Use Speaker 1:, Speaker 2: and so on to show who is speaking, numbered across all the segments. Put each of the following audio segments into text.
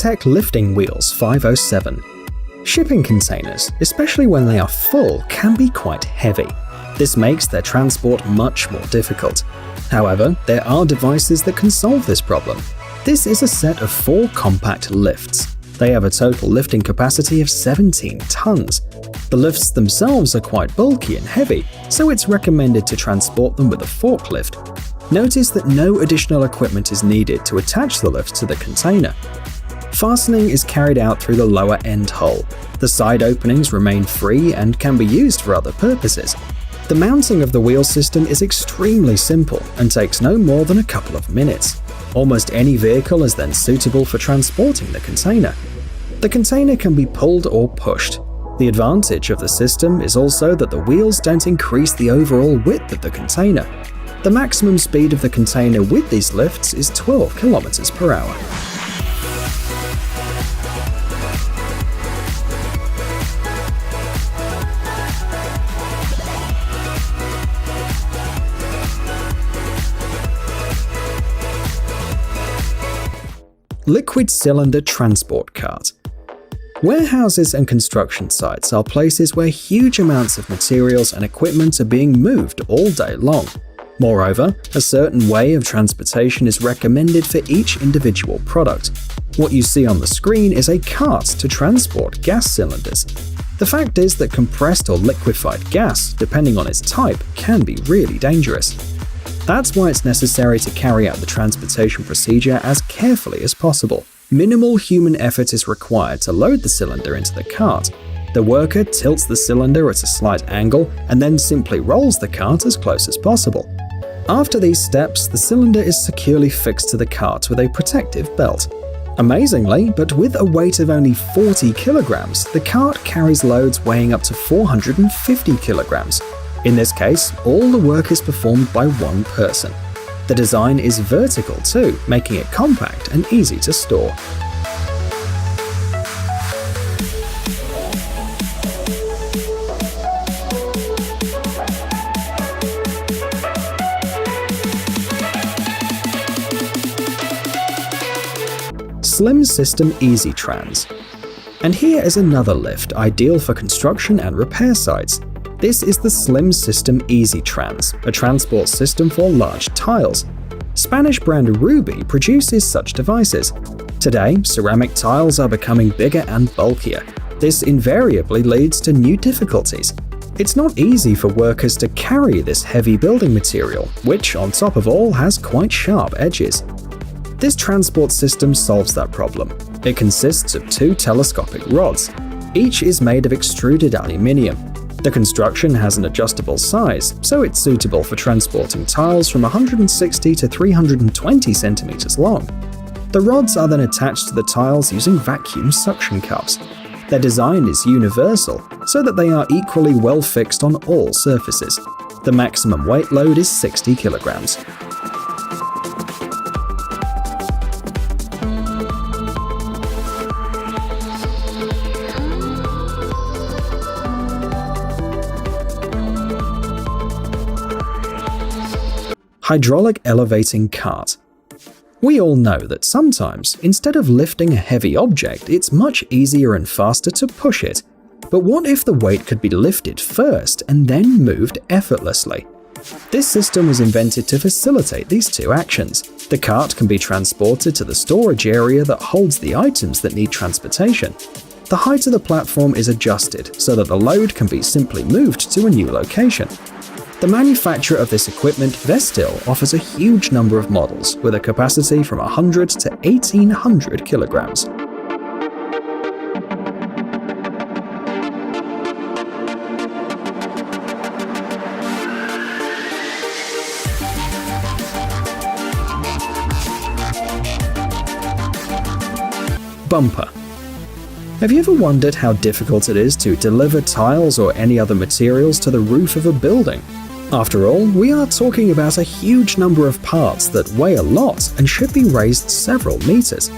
Speaker 1: high-tech lifting wheels 507. Shipping containers, especially when they are full, can be quite heavy. This makes their transport much more difficult. However, there are devices that can solve this problem. This is a set of 4 compact lifts. They have a total lifting capacity of 17 tons. The lifts themselves are quite bulky and heavy, so it's recommended to transport them with a forklift. Notice that no additional equipment is needed to attach the lift to the container. Fastening is carried out through the lower end hole. The side openings remain free and can be used for other purposes. The mounting of the wheel system is extremely simple and takes no more than a couple of minutes. Almost any vehicle is then suitable for transporting the container. The container can be pulled or pushed. The advantage of the system is also that the wheels don't increase the overall width of the container. The maximum speed of the container with these lifts is 12 km per hour. Liquid cylinder transport cart. Warehouses and construction sites are places where huge amounts of materials and equipment are being moved all day long. Moreover, a certain way of transportation is recommended for each individual product. What you see on the screen is a cart to transport gas cylinders. The fact is that compressed or liquefied gas, depending on its type, can be really dangerous. That's why it's necessary to carry out the transportation procedure as carefully as possible. Minimal human effort is required to load the cylinder into the cart. The worker tilts the cylinder at a slight angle and then simply rolls the cart as close as possible. After these steps, the cylinder is securely fixed to the cart with a protective belt. Amazingly, but with a weight of only 40 kilograms, the cart carries loads weighing up to 450 kilograms. In this case, all the work is performed by one person. The design is vertical too, making it compact and easy to store. Slim System Easy Trans. And here is another lift ideal for construction and repair sites. This is the Slim System Easy Trans, a transport system for large tiles. Spanish brand Ruby produces such devices. Today, ceramic tiles are becoming bigger and bulkier. This invariably leads to new difficulties. It's not easy for workers to carry this heavy building material, which on top of all has quite sharp edges. This transport system solves that problem. It consists of 2 telescopic rods. Each is made of extruded aluminium. The construction has an adjustable size, so it's suitable for transporting tiles from 160 to 320 centimeters long. The rods are then attached to the tiles using vacuum suction cups. Their design is universal, so that they are equally well fixed on all surfaces. The maximum weight load is 60 kilograms. Hydraulic elevating cart. We all know that sometimes, instead of lifting a heavy object, it's much easier and faster to push it. But what if the weight could be lifted first and then moved effortlessly? This system was invented to facilitate these two actions. The cart can be transported to the storage area that holds the items that need transportation. The height of the platform is adjusted so that the load can be simply moved to a new location. The manufacturer of this equipment, Vestil, offers a huge number of models with a capacity from 100 to 1800 kilograms. Bumper. Have you ever wondered how difficult it is to deliver tiles or any other materials to the roof of a building? After all, we are talking about a huge number of parts that weigh a lot and should be raised several meters.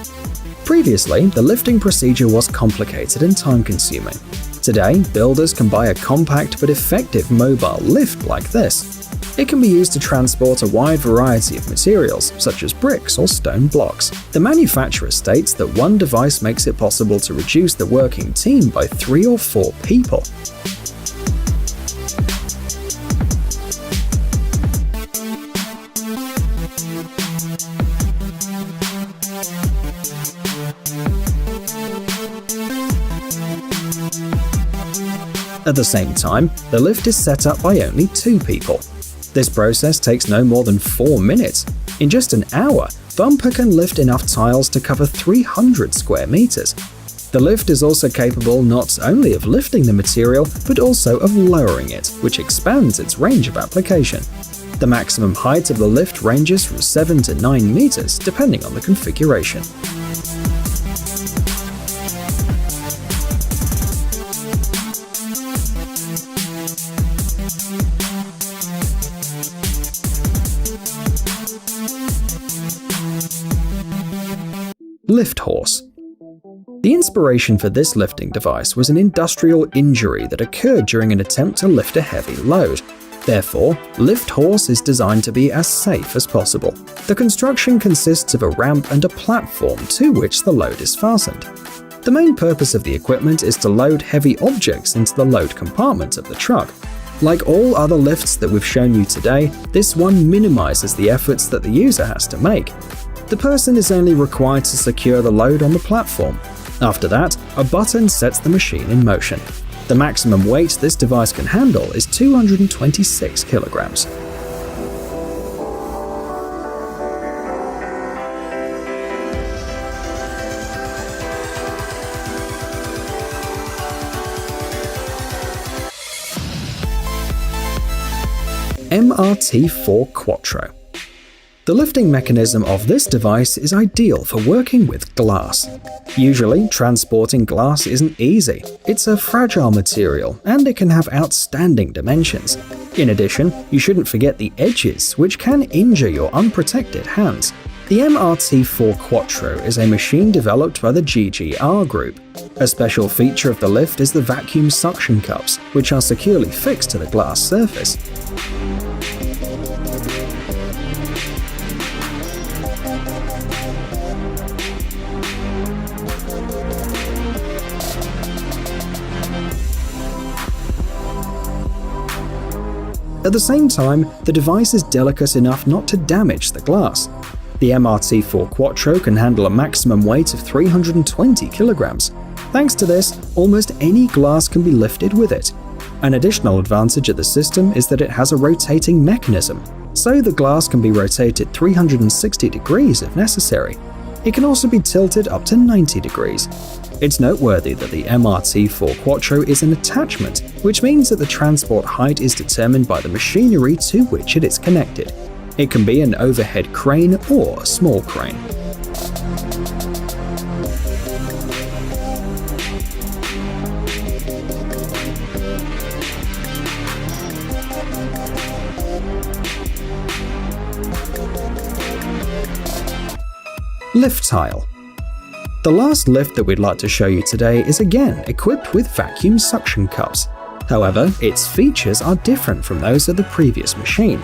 Speaker 1: Previously, the lifting procedure was complicated and time-consuming. Today, builders can buy a compact but effective mobile lift like this. It can be used to transport a wide variety of materials, such as bricks or stone blocks. The manufacturer states that one device makes it possible to reduce the working team by 3 or 4 people. At the same time, the lift is set up by only 2 people. This process takes no more than 4 minutes. In just an hour, Bumper can lift enough tiles to cover 300 square meters. The lift is also capable not only of lifting the material, but also of lowering it, which expands its range of application. The maximum height of the lift ranges from 7 to 9 meters, depending on the configuration. Lift horse. The inspiration for this lifting device was an industrial injury that occurred during an attempt to lift a heavy load. Therefore, lift horse is designed to be as safe as possible. The construction consists of a ramp and a platform to which the load is fastened. The main purpose of the equipment is to load heavy objects into the load compartment of the truck. Like all other lifts that we've shown you today, this one minimizes the efforts that the user has to make. The person is only required to secure the load on the platform. After that, a button sets the machine in motion. The maximum weight this device can handle is 226 kilograms. MRT4 Quattro. The lifting mechanism of this device is ideal for working with glass. Usually, transporting glass isn't easy. It's a fragile material, and it can have outstanding dimensions. In addition, you shouldn't forget the edges, which can injure your unprotected hands. The MRT4 Quattro is a machine developed by the GGR Group. A special feature of the lift is the vacuum suction cups, which are securely fixed to the glass surface. At the same time, the device is delicate enough not to damage the glass. The MRT4 Quattro can handle a maximum weight of 320 kilograms. Thanks to this, almost any glass can be lifted with it. An additional advantage of the system is that it has a rotating mechanism, so the glass can be rotated 360 degrees if necessary. It can also be tilted up to 90 degrees. It's noteworthy that the MRT4 Quattro is an attachment, which means that the transport height is determined by the machinery to which it is connected. It can be an overhead crane or a small crane. Lift tile. The last lift that we'd like to show you today is again equipped with vacuum suction cups. However, its features are different from those of the previous machine.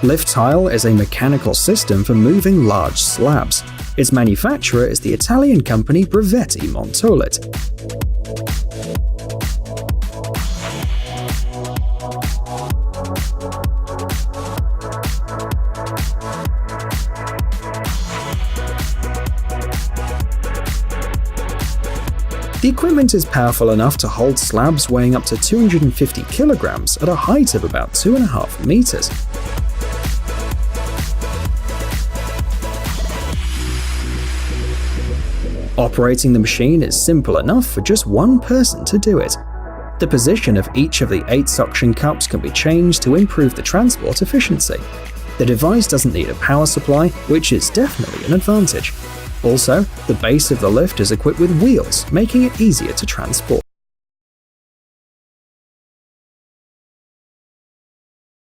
Speaker 1: Lift tile is a mechanical system for moving large slabs. Its manufacturer is the Italian company Brevetti Montolet. The equipment is powerful enough to hold slabs weighing up to 250 kilograms at a height of about 2.5 meters. Operating the machine is simple enough for just one person to do it. The position of each of the 8 suction cups can be changed to improve the transport efficiency. The device doesn't need a power supply, which is definitely an advantage. Also, the base of the lift is equipped with wheels, making it easier to transport.